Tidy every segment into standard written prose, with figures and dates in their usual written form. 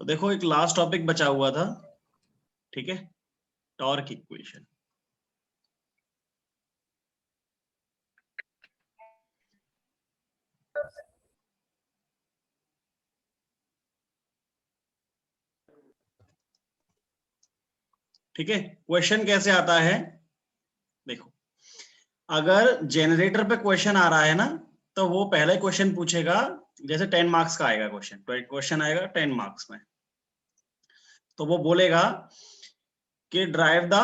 देखो एक last topic बचा हुआ था, ठीक है, टॉर्क इक्वेशन। ठीक है, क्वेश्चन कैसे आता है देखो, अगर जनरेटर पे क्वेश्चन आ रहा है ना, तो वो पहले क्वेश्चन पूछेगा, जैसे 10 मार्क्स का आएगा क्वेश्चन आएगा 10 मार्क्स में, तो वो बोलेगा कि drive the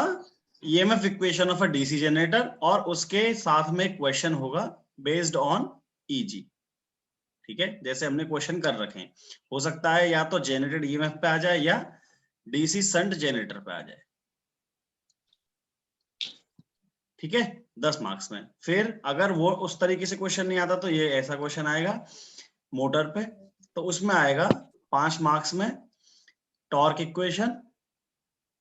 EMF equation of a DC generator, और उसके साथ में क्वेश्चन होगा बेस्ड ऑन ईजी। ठीक है, जैसे हमने क्वेश्चन कर रखे हैं, हो सकता है या तो जनरेटेड ईएमएफ पे आ जाए या डीसी शंट जनरेटर पे आ जाए। ठीक है, 10 मार्क्स में। फिर अगर वो उस तरीके से क्वेश्चन नहीं आता तो ये ऐसा क्वेश्चन आएगा मोटर पे, तो उसमें आएगा 5 मार्क्स में torque equation,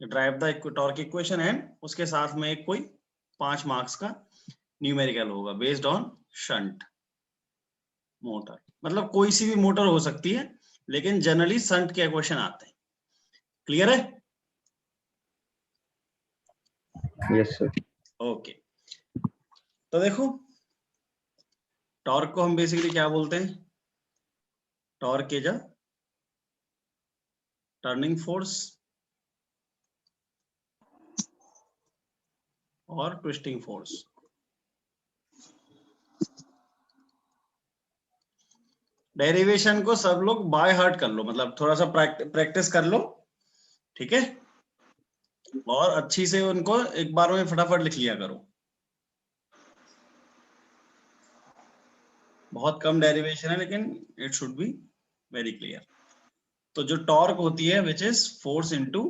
drive the torque equation, and उसके साथ में एक कोई 5 मार्क्स का न्यूमेरिकल होगा बेस्ड ऑन शंट मोटर। मतलब कोई सी भी मोटर हो सकती है, लेकिन जनरली शंट के क्वेश्चन आते हैं। क्लियर है? Yes sir. ओके, तो देखो टॉर्क को हम बेसिकली क्या बोलते हैं? Torque is a turning force और ट्विस्टिंग फोर्स। डेरिवेशन को सब लोग बाय हार्ट कर लो, मतलब थोड़ा सा प्रैक्टिस कर लो, ठीक है, और अच्छी से उनको एक बार में फटाफट लिख लिया करो। बहुत कम डेरिवेशन है, लेकिन it should be very clear. तो जो टॉर्क होती है which is force into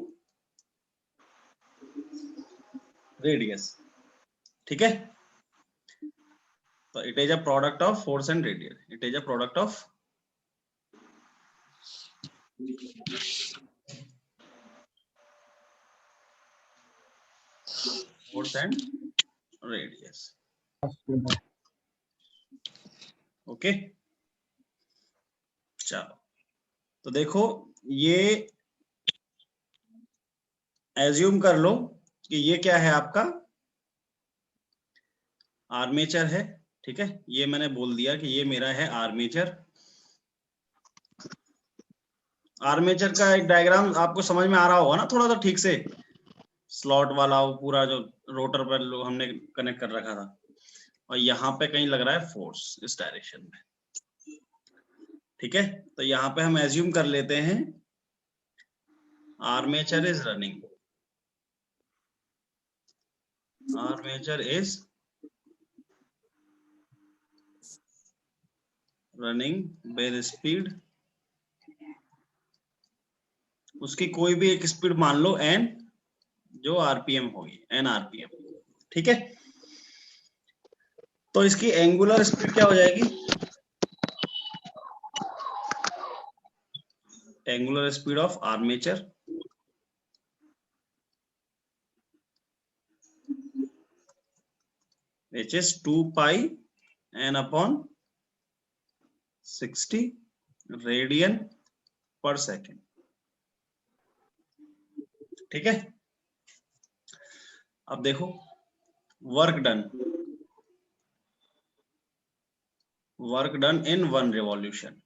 radius, ठीक है, तो it is a product of force and radius, it is a product of force and radius. Okay, चलो, तो देखो ये एज्यूम कर लो कि ये क्या है, आपका आर्मेचर है। ठीक है, ये मैंने बोल दिया कि ये मेरा है आर्मेचर। आर्मेचर का एक डायग्राम आपको समझ में आ रहा होगा ना थोड़ा सा ठीक से, स्लॉट वाला वो पूरा जो रोटर पर हमने कनेक्ट कर रखा था, और यहाँ पे कहीं लग रहा है फोर्स इस डायरेक्शन में। ठीक है, तो यहाँ पे हम एज्यूम कर लेते हैं armature is running, armature is running with speed, उसकी कोई भी एक स्पीड मान लो n, जो आरपीएम होगी, n आरपीएम। ठीक है, तो इसकी एंगुलर स्पीड क्या हो जाएगी? Angular speed of armature which is 2 pi n upon 60 radian per second. ठीक है, अब देखो work done in 1 revolution.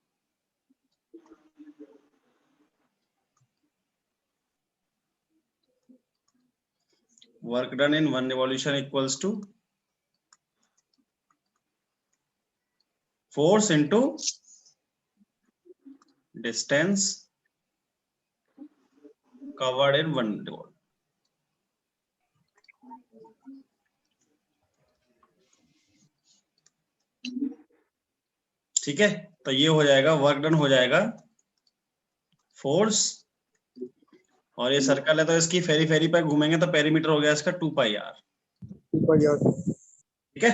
Work done in 1 revolution equals to force into distance covered in 1 revolution. ठीक है, तो ये हो जाएगा वर्क डन हो जाएगा फोर्स, और ये सर्कल है तो इसकी फेरी फेरी पे घूमेंगे तो पेरीमीटर हो गया इसका 2 पाई आर। ठीक है,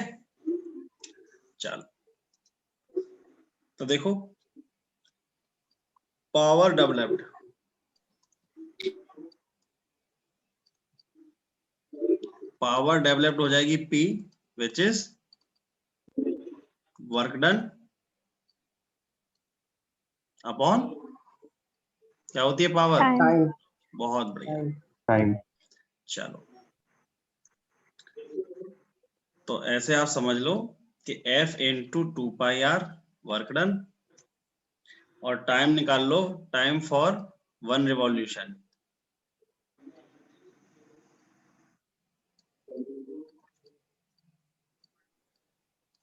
चलो, तो देखो पावर डेवलप्ड, पावर डेवलप्ड हो जाएगी P which is work done upon क्या होती है पावर? टाइम। बहुत बढ़िया। टाइम। चलो तो ऐसे आप समझ लो कि F into 2πr work done, और टाइम निकाल लो, टाइम फॉर 1 रिवॉल्यूशन।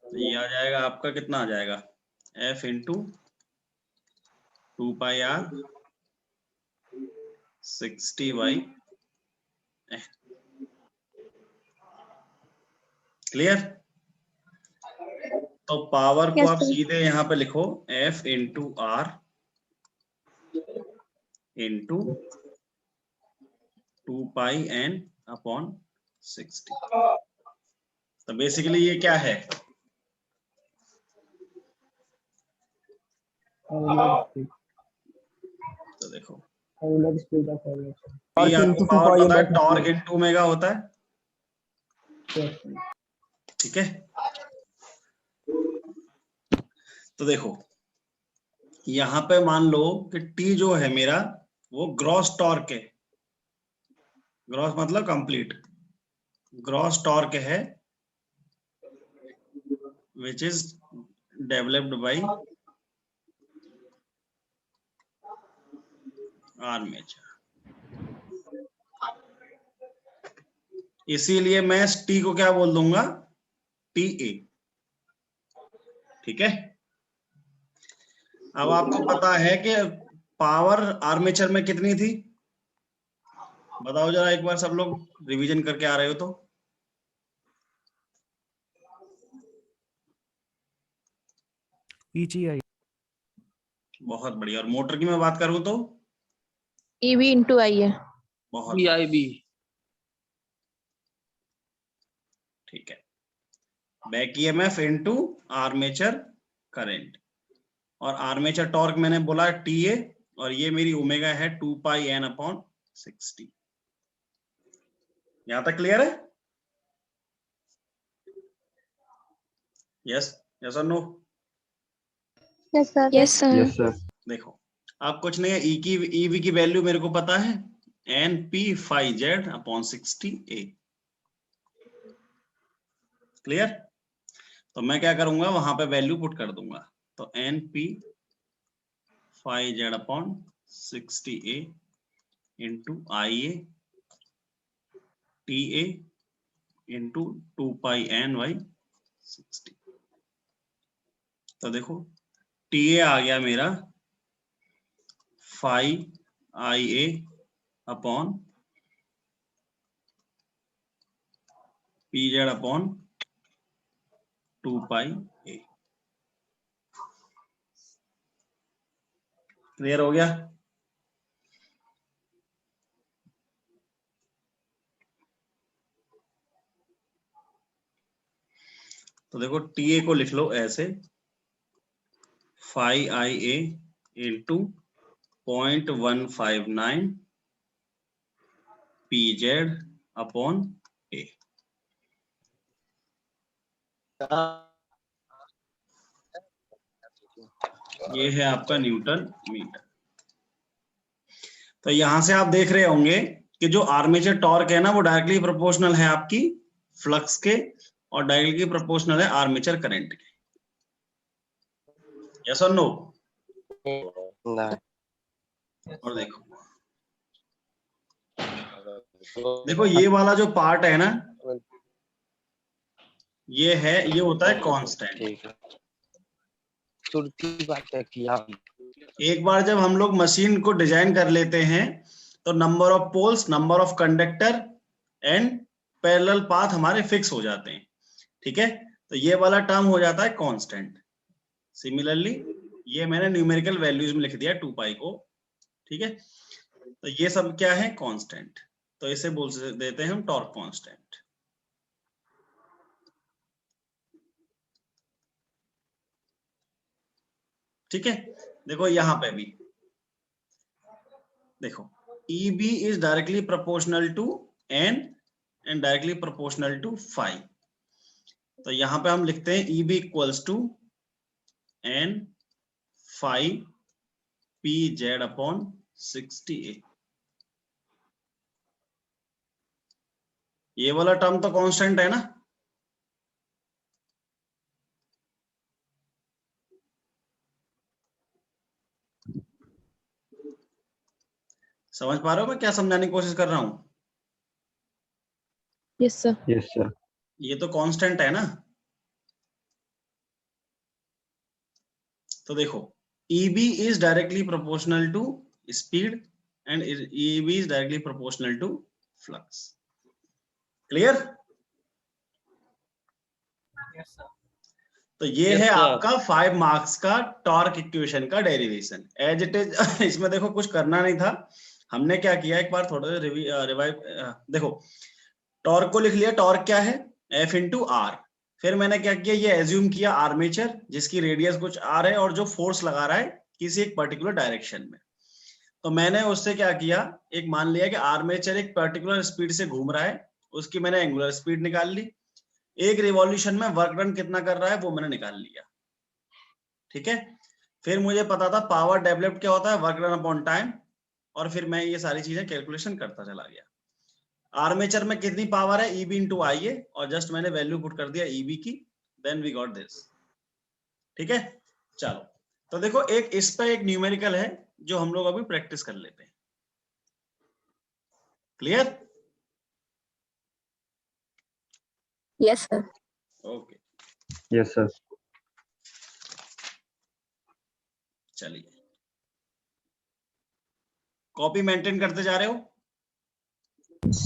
तो ये आ जाएगा आपका, कितना आ जाएगा? F into 2πr 60/, clear? तो पावर को Yes, आप sir. सीधे यहाँ पे लिखो, F into R into 2πn upon 60। तो बेसिकली ये क्या है? तो देखो P आपको पावर पता है, टॉर्क इंटू ओमेगा होता है, ठीक है? तो देखो यहाँ पे मान लो कि T जो है मेरा वो ग्रॉस टॉर्क है, ग्रॉस मतलब कंप्लीट, ग्रॉस टॉर्क है which is developed by armature. इसीलिए मैं टी को क्या बोल दूंगा? TA, ठीक है? अब आपको पता है कि पावर आर्मेचर में कितनी थी? बताओ जरा एक बार, सब लोग रिवीजन करके आ रहे हो तो। EGI। बहुत बढ़िया। और मोटर की मैं बात करूं तो EV इंटू आई है। बहुत VIB। ठीक है। Back EMF into armature current, और आर्मेचर टॉर्क मैंने बोला TA, और ये मेरी ओमेगा है 2πn अपॉन 60। यहां तक क्लियर है? यस, यस और no? Yes sir. Yes sir. देखो अब कुछ नहीं है, EV की वैल्यू मेरे को पता है, NP/Z अपॉन 60A। क्लियर? तो मैं क्या करूंगा, वहां पे वैल्यू पुट कर दूंगा। तो NP/Z upon 60A into IA TA into 2πn/60। तो देखो TA आ गया मेरा 5IA upon PZ upon 2πA। Clear हो गया? तो देखो TA को लिख लो ऐसे, 5IA into 0.159 PZ upon A। ये है आपका न्यूटन मीटर। तो यहां से आप देख रहे होंगे कि जो आर्मेचर टॉर्क है ना, वो डायरेक्टली प्रोपोर्शनल है आपकी फ्लक्स के, और डायरेक्टली प्रोपोर्शनल है आर्मेचर करंट के। यस और नो? और देखो ये वाला जो पार्ट है ना, ये होता है कांस्टेंट। एक बार जब हम लोग मशीन को डिजाइन कर लेते हैं तो number of poles, number of conductor and parallel path हमारे फिक्स हो जाते हैं, ठीक है? तो ये वाला टर्म हो जाता है कांस्टेंट। सिमिलरली ये मैंने न्यूमेरिकल वैल्यूज में लिख दिया 2π को, ठीक है? तो ये सब क्या है? कांस्टेंट। तो इसे बोल देते हैं हम टॉर्क कांस्टेंट। ठीक है? देखो यहां पे भी देखो EB is directly proportional to N and directly proportional to phi। तो यहां पे हम लिखते हैं EB equals to N phi PZ upon 68। ये वाला टर्म तो कांस्टेंट है ना? समझ पा रहे हो मैं क्या समझाने की कोशिश कर रहा हूं? Yes, sir. Yes, sir. ये तो कांस्टेंट है ना? तो देखो, EB is directly proportional to speed and EB is directly proportional to flux. Clear? तो ये Yes, है sir. आपका 5 मार्क्स का टॉर्क इक्वेशन का डेरिवेशन एज इट इज। इसमें देखो कुछ करना नहीं था, हमने क्या किया, एक बार थोड़ा रिवाइव। देखो, टॉर्क को लिख लिया, टॉर्क क्या है, F इंटू आर। फिर मैंने क्या किया, ये एज्यूम किया आर्मेचर जिसकी रेडियस कुछ आर है और जो फोर्स लगा रहा है किसी एक पर्टिकुलर डायरेक्शन में। तो मैंने उससे क्या किया, एक मान लिया कि आर्मेचर एक पर्टिकुलर स्पीड से घूम रहा है, उसकी मैंने एंगुलर स्पीड निकाल ली, एक रिवॉल्यूशन में वर्क डन कितना कर रहा है वो मैंने निकाल लिया। ठीक है, फिर मुझे पता था पावर डेवलप्ड क्या होता है, वर्क डन अपॉन टाइम, और फिर मैं ये सारी चीजें कैलकुलेशन करता चला गया। आर्मेचर में कितनी पावर है, EB इंटू आई है, और जस्ट मैंने वैल्यू पुट कर दिया EB की, देन वी गॉट दिस। ठीक है, चलो तो देखो एक इस पे एक न्यूमेरिकल है जो हम लोग अभी प्रैक्टिस कर लेते हैं। Clear? Yes, sir. Okay, Yes, sir. चलिए कॉपी मेंटेन करते जा रहे हो? Yes,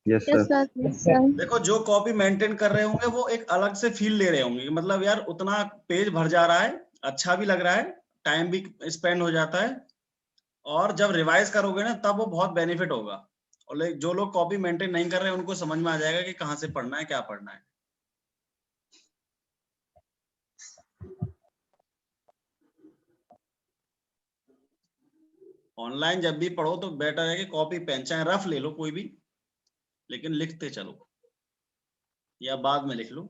Yes, sir. sir. Yes, sir. देखो जो कॉपी मेंटेन कर रहे होंगे वो एक अलग से फील ले रहे होंगे, मतलब यार उतना पेज भर जा रहा है, अच्छा भी लग रहा है, टाइम भी स्पेंड हो जाता है, और जब रिवाइज करोगे ना तब वो बहुत बेनिफिट होगा। और जो लोग कॉपी मेंटेन नहीं कर रहे हैं उनको समझ में आ जाएगा कि कहाँ से पढ़ना है, क्या पढ़ना है। ऑनलाइन जब भी पढ़ो तो बेटर है कि कॉपी पेन चाहे रफ ले लो कोई भी, लेकिन लिखते चलो, या बाद में लिख लो,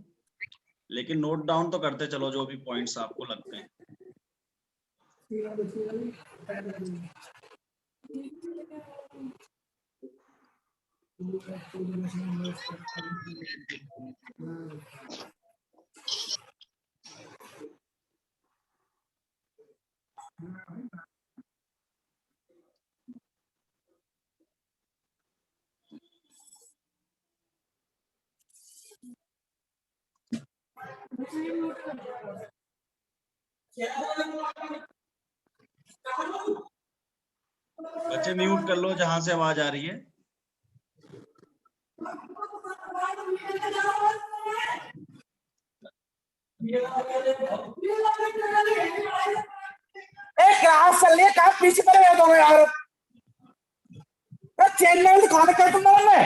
लेकिन नोट डाउन तो करते चलो जो भी पॉइंट्स आपको लगते हैं। बच्चे म्यूट कर लो जहां से आवाज आ रही है। क्लास चल रही है, कहाँ पीछे पड़े हो दोनों यार। चेन्नई में खाने का तुम लोगों ने।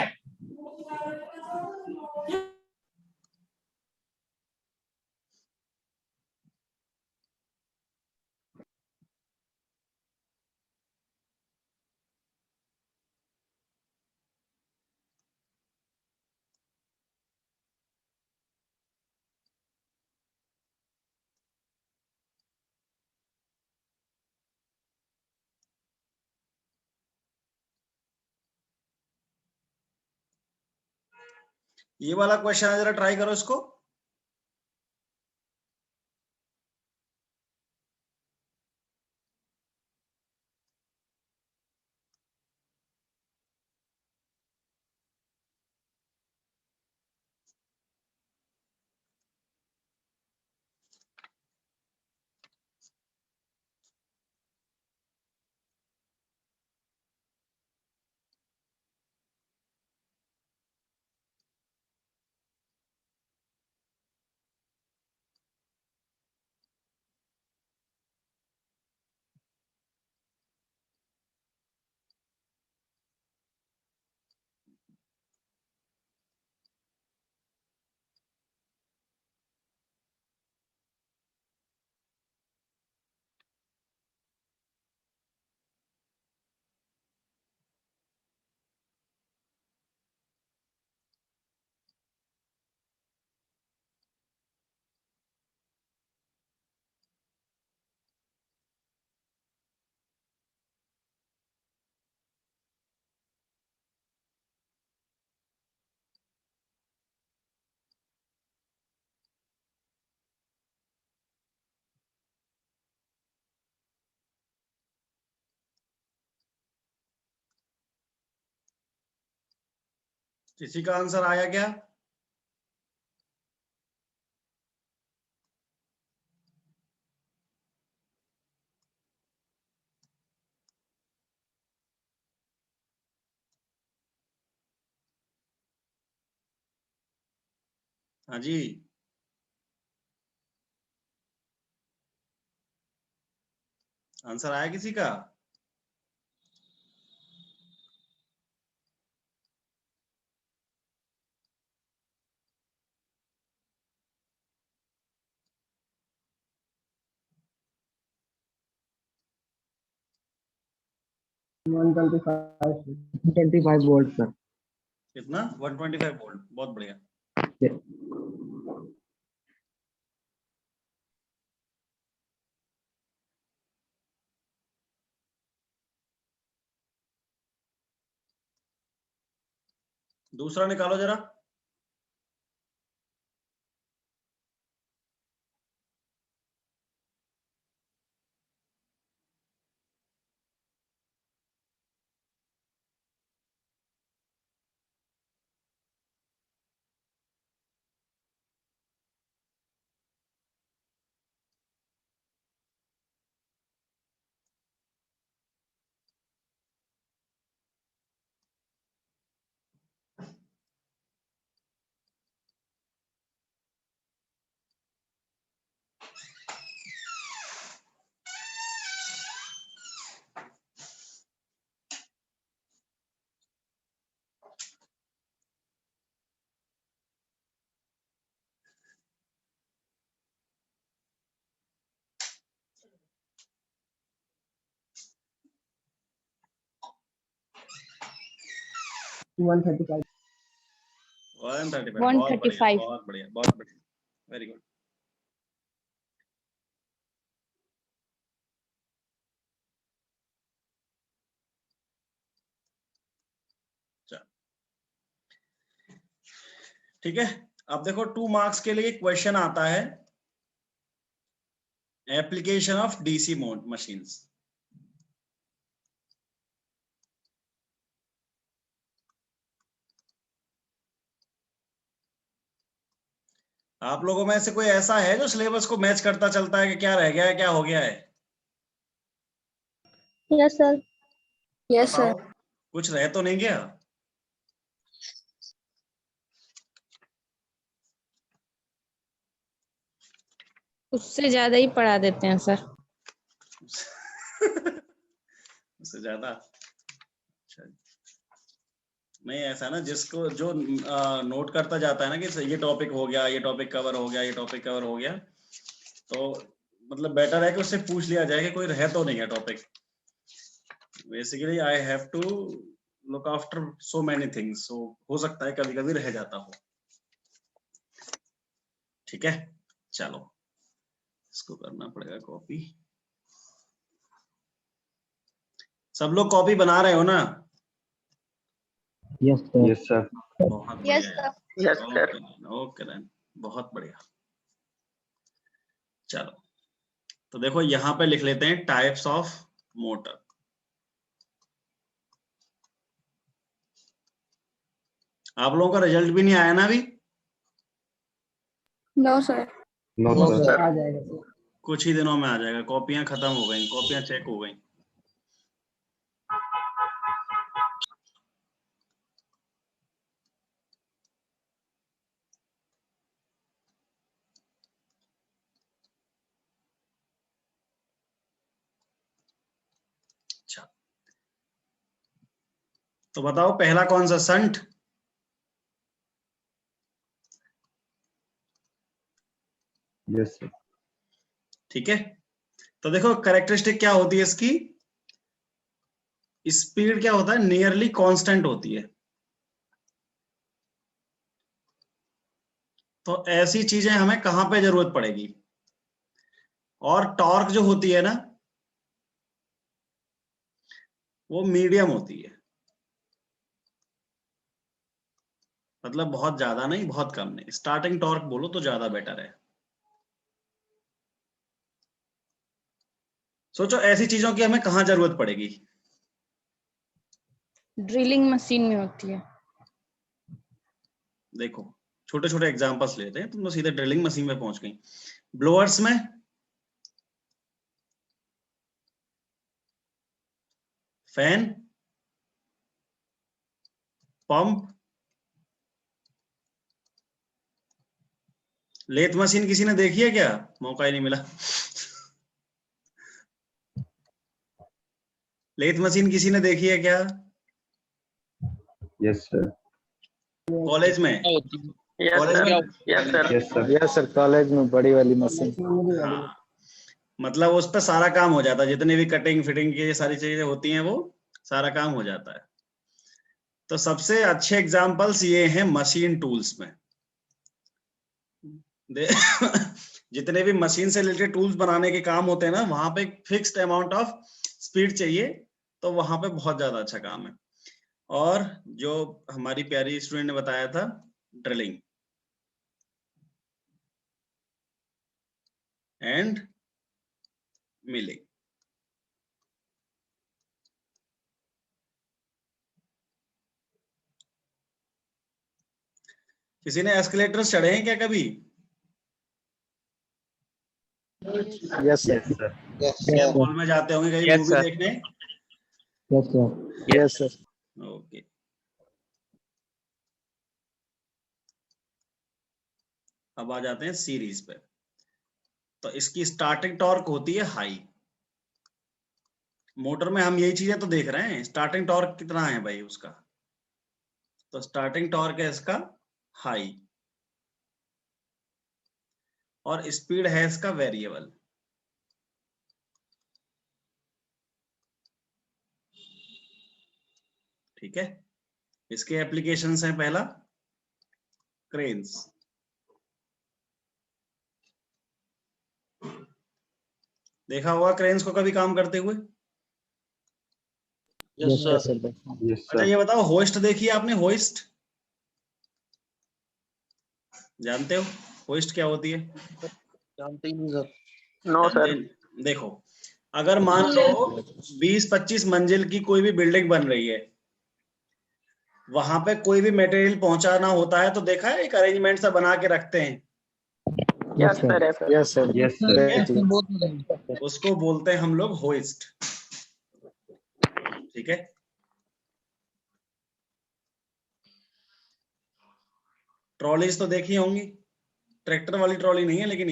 ये वाला क्वेश्चन है, जरा ट्राई करो इसको। किसी का आंसर आया क्या? हाँ जी, आंसर आया किसी का? Volt sir. कितना? 125 वोल्ट, बहुत बढ़िया। दूसरा निकालो जरा। One thirty five. 135, बहुत बढ़िया, 135. बहुत बढ़िया, बहुत बढ़िया, वेरी गुड। ठीक है, अब देखो 2 मार्क्स के लिए क्वेश्चन आता है, एप्लीकेशन ऑफ डीसी मशीन्स। आप लोगों में से कोई ऐसा है जो सिलेबस को मैच करता चलता है कि क्या रह गया है, क्या हो गया है? Yes, sir. Yes, बताओ, sir. कुछ रह तो नहीं गया? उससे ज्यादा ही पढ़ा देते हैं सर। उससे ज्यादा? अच्छा, नहीं ऐसा ना, जिसको जो नोट करता जाता है ना कि ये टॉपिक हो गया, ये टॉपिक कवर हो गया, ये टॉपिक कवर हो गया, तो मतलब बेटर है कि उससे पूछ लिया जाए कि कोई रह तो नहीं है topic. Basically I have to look after so many things, so हो सकता है कभी कभी रह जाता हो। ठीक है, चलो इसको करना पड़ेगा कॉपी। सब लोग कॉपी बना रहे हो ना? Yes sir. Yes sir. बहुत बढ़िया Yes, यार। sir. Yes, sir. Okay then, बहुत बढ़िया। चलो, तो देखो यहां पे लिख लेते हैं टाइप्स ऑफ मोटर। आप लोगों का रिजल्ट भी नहीं आया ना अभी? No, sir. No No, sir. sir. आ जाएगा सर। कुछ ही दिनों में आ जाएगा, कॉपियां खत्म हो गई, कॉपियां चेक हो गई। अच्छा, तो बताओ पहला कौन सा? संट। Yes sir. ठीक है, तो देखो कैरेक्टरिस्टिक क्या होती है इसकी, स्पीड क्या होता है, नियरली कांस्टेंट होती है। तो ऐसी चीजें हमें कहां पे जरूरत पड़ेगी? और टॉर्क जो होती है ना, वो मीडियम होती है, मतलब बहुत ज्यादा नहीं बहुत कम नहीं, स्टार्टिंग टॉर्क बोलो तो ज्यादा बेटर है। सोचो ऐसी चीजों की हमें कहां जरूरत पड़ेगी? ड्रिलिंग मशीन में होती है। देखो छोटे छोटे एग्जांपल्स लेते हैं, तुम तो सीधे ड्रिलिंग मशीन में पहुंच गई। ब्लोअर्स में फैन, पंप, लेथ मशीन किसी ने देखी है क्या? मौका ही नहीं मिला। लेथ मशीन किसी ने देखी है क्या यस सर। कॉलेज में? कॉलेज में yes sir. Yes sir, college में बड़ी वाली मशीन। हाँ, मतलब उस पर सारा काम हो जाता है, जितने भी कटिंग फिटिंग की सारी चीजें होती हैं वो सारा काम हो जाता है। तो सबसे अच्छे एग्जांपल्स ये हैं मशीन टूल्स में। जितने भी मशीन से रिलेटेड टूल्स बनाने के काम होते हैं ना, वहां पे फिक्स्ड अमाउंट ऑफ स्पीड चाहिए, तो वहां पे बहुत ज्यादा अच्छा काम है। और जो हमारी प्यारी स्टूडेंट ने बताया था ड्रिलिंग एंड मिलिंग। किसी ने एस्केलेटर चढ़े हैं क्या कभी? Yes yes sir. सर। क्या मॉल में जाते होंगे कहीं Yes, मूवी sir. देखने? Yes sir. Yes sir. Okay, अब आ जाते हैं सीरीज पे। तो इसकी स्टार्टिंग टॉर्क होती है हाई। मोटर में हम यही चीजें तो देख रहे हैं, स्टार्टिंग टॉर्क कितना है भाई उसका। तो स्टार्टिंग टॉर्क है इसका हाई, और स्पीड है इसका वेरिएबल। ठीक है, इसके एप्लीकेशंस हैं, पहला क्रेन्स। देखा होगा क्रेन्स को कभी काम करते हुए। Yes sir. यस अच्छा सर। ये बताओ, होइस्ट देखी है आपने? होइस्ट जानते हो होइस्ट क्या होती है? जानते ही नहीं सर। No sir. देखो, अगर मान लो 20-25 मंजिल की कोई भी बिल्डिंग बन रही है, वहां पे कोई भी मटेरियल पहुंचाना होता है, तो देखा है एक अरेंजमेंट सा बना के रखते हैं, yes sir. Yes sir. Yes sir. उसको बोलते हैं हम लोग होइस्ट। ठीक है, ट्रॉलीज तो देखी होंगी, ट्रैक्टर वाली ट्रॉली नहीं है लेकिन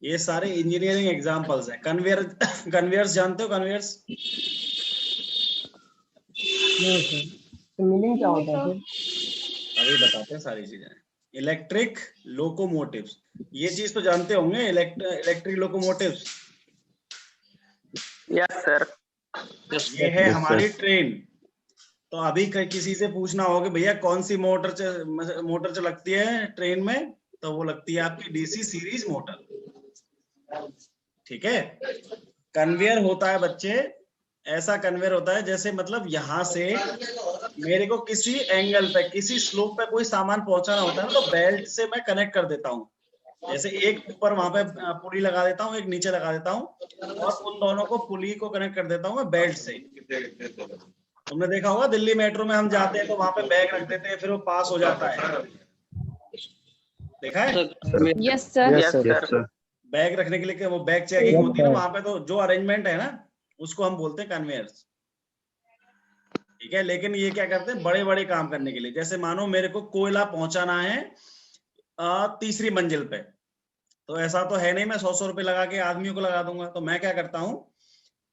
ये सारे इंजीनियरिंग एग्जांपल्स हैं। कन्वेयर कन्वेयर्स जानते हो? कन्वेयर्स मिलिंग क्या होता है? अभी बताते हैं सारी चीजें। इलेक्ट्रिक लोकोमोटिव्स, ये चीज तो जानते होंगे, इलेक्ट्रिक लोकोमोटिव्स। Yes sir. ये है Yes, हमारी sir. ट्रेन। तो अभी किसी से पूछना होगा भैया कौन सी मोटर लगती है ट्रेन में, तो वो लगती है आपकी डीसी सीरीज मोटर। ठीक है, कन्वेयर होता है बच्चे, ऐसा कन्वेयर होता है जैसे मतलब यहां से मेरे को किसी एंगल पे, किसी स्लोप पे कोई सामान पहुंचाना होता है ना, तो बेल्ट से मैं कनेक्ट कर देता हूँ। जैसे एक ऊपर वहां पे पुली लगा देता हूँ, एक नीचे लगा देता हूँ, और उन दोनों को पुली को कनेक्ट कर देता हूँ मैं बेल्ट से। तुमने देखा होगा दिल्ली मेट्रो में हम जाते हैं तो वहां पे बैग रख देते हैं, फिर वो पास हो जाता है, देखा है? Yes sir. Yes sir. Yes sir. Bag रखने के लिए वो बैग चेकिंग होती है ना वहां पे, तो जो अरेंजमेंट है ना उसको हम बोलते हैं कन्वेयर्स। ठीक है, लेकिन ये क्या करते हैं बड़े बड़े काम करने के लिए, जैसे मानो मेरे को कोयला पहुंचाना है तीसरी मंजिल पे, तो ऐसा तो है नहीं मैं 100 रुपए लगा के आदमियों को लगा दूंगा। तो मैं क्या करता हूँ,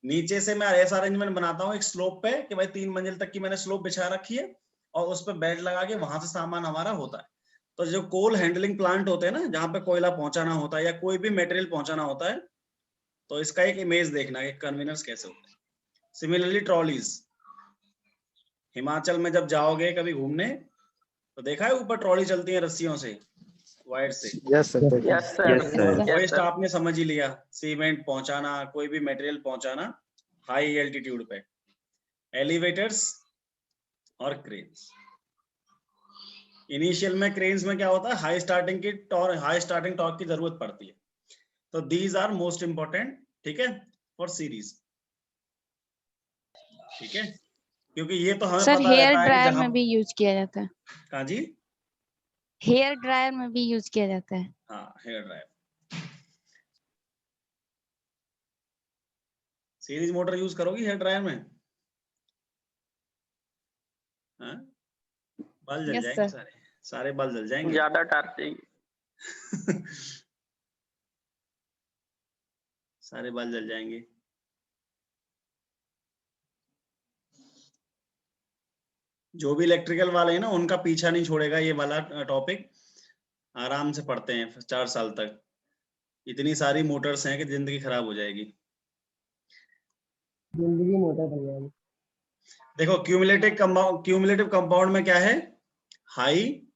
नीचे से मैं ऐसा अरेंजमेंट बनाता हूँ एक स्लोप पे कि भाई 3 मंजिल तक की मैंने स्लोप बिछा रखी है, और उस पर बेल्ट लगा के वहां से सामान हमारा होता है। तो जो कोल हैंडलिंग प्लांट होते हैं ना, जहाँ पे कोयला पहुंचाना होता है या कोई भी मटेरियल पहुंचाना होता है, तो इसका एक इमेज देखना कि कन्वेयर्स कैसे होते हैं। सिमिलरली ट्रॉलीज, हिमाचल में जब जाओगे कभी घूमने, तो देखा है ऊपर ट्रॉली चलती है रस्सियों से, वायर से। Yes sir. Yes sir. Hoist आपने समझ ही लिया, सीमेंट पहुंचाना, कोई भी मटेरियल पहुंचाना हाई एल्टीट्यूड पे। एलिवेटर्स और क्रेन्स, इनिशियल में क्रेन्स में क्या होता है, हाई स्टार्टिंग टॉर्क की जरूरत पड़ती है। तो दीज आर मोस्ट इंपॉर्टेंट, ठीक है, फॉर सीरीज। ठीक है, क्योंकि ये तो हमें सर पता हेयर रहता है कि ड्रायर जहाँ में भी यूज किया जाता है। कहाँ जी, हेयर ड्रायर में भी यूज किया जाता है। हाँ hair dryer. Series motor use करोगी हेयर ड्रायर में? हाँ? बाल जल यस जाएंगे सर। सारे बाल जल जाएंगे। ज्यादा टार्क चाहिए। सारे बाल जल जाएंगे। जो भी इलेक्ट्रिकल वाले हैं ना, उनका पीछा नहीं छोड़ेगा ये वाला टॉपिक। आराम से पढ़ते हैं 4 साल तक। इतनी सारी मोटर्स हैं कि जिंदगी खराब हो जाएगी। जिंदगी मोटर बन जाएगी। देखो क्यूमुलेटिव कंपाउंड में क्या है? High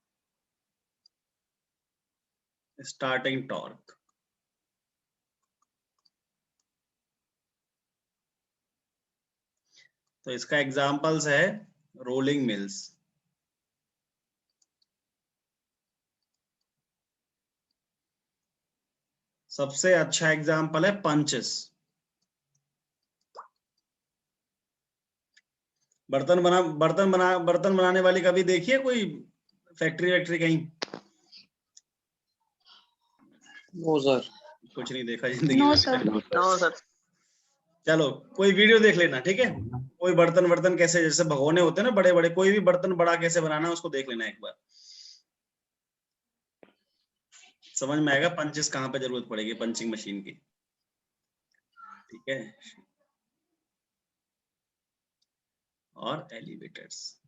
starting torque. तो इसका एग्जांपल्स है रोलिंग मिल्स। सबसे अच्छा एग्जांपल है पंचेस। बर्तन बनाने वाली कभी देखिए कोई फैक्ट्री वैक्ट्री कहीं? No sir. कुछ नहीं देखा जिंदगी नो में। सर। No sir. चलो कोई वीडियो देख लेना, ठीक है? कोई बर्तन कैसे, जैसे भगोने होते हैं ना बड़े बड़े, कोई भी बर्तन बड़ा कैसे बनाना है उसको देख लेना एक बार, समझ में आएगा पंचेस कहाँ पे जरूरत पड़ेगी पंचिंग मशीन की। ठीक है? और एलिवेटर्स।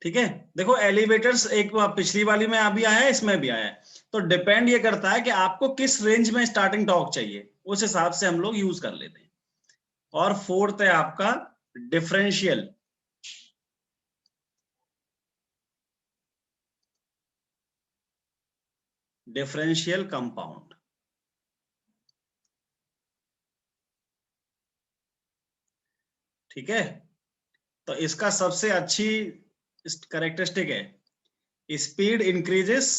ठीक है? देखो एलिवेटर्स एक पिछली वाली में अभी आया है, इसमें भी आया है। तो डिपेंड ये करता है कि आपको किस रेंज में स्टार्टिंग टॉर्क चाहिए, उस हिसाब से हम लोग यूज कर लेते हैं। और फोर्थ है आपका डिफरेंशियल। Differential compound. ठीक है? तो इसका सबसे अच्छी कैरेक्टरिस्टिक है speed increases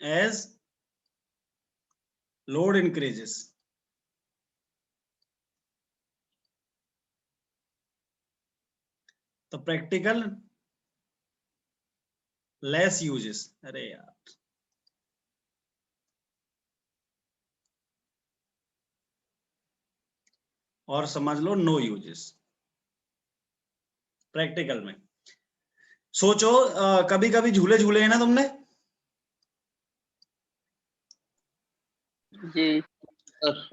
as load increases. तो प्रैक्टिकल लेस यूजेस। अरे यार और समझ लो नो यूजेस प्रैक्टिकल में। सोचो कभी कभी झूले झूले हैं ना तुमने? जी।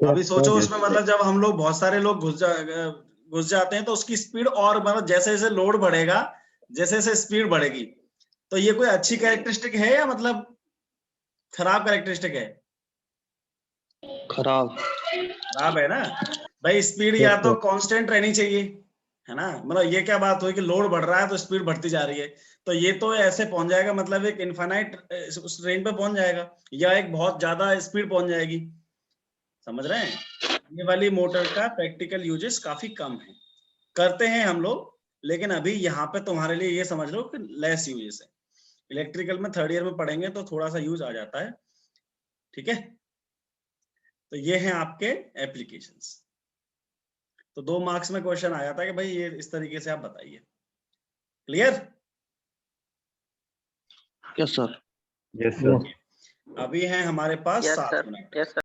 अभी सोचो उसमें मतलब जब हम लोग बहुत सारे लोग घुस जाते हैं तो उसकी स्पीड और मतलब जैसे जैसे लोड बढ़ेगा, जैसे जैसे स्पीड बढ़ेगी, तो ये कोई अच्छी कैरेक्टरिस्टिक है या मतलब खराब कैरेक्टरिस्टिक है? खराब। खराब है ना भाई। स्पीड या तो कांस्टेंट रहनी चाहिए, है ना? मतलब ये क्या बात हुई कि लोड बढ़ रहा है तो स्पीड बढ़ती जा रही है, तो ये तो ऐसे पहुंच जाएगा, मतलब एक इनफाइनाइट उस रेंज पे पहुंच जाएगा, या एक बहुत ज्यादा स्पीड पहुंच जाएगी। समझ रहे हैं? ये वाली मोटर का प्रैक्टिकल यूजेस काफी कम है, करते हैं हम लोग, लेकिन अभी यहाँ पे तुम्हारे लिए ये समझ लो कि लेस यूजेस है। इलेक्ट्रिकल में 3rd ईयर में पढ़ेंगे तो थोड़ा सा यूज आ जाता है। ठीक है? तो ये हैं आपके एप्लीकेशंस। तो 2 मार्क्स में क्वेश्चन आया था कि भाई ये इस तरीके से आप बताइए। Clear? Yes sir. Yes sir. अभी हैं हमारे पास yes 7 sir. Minute. Yes sir.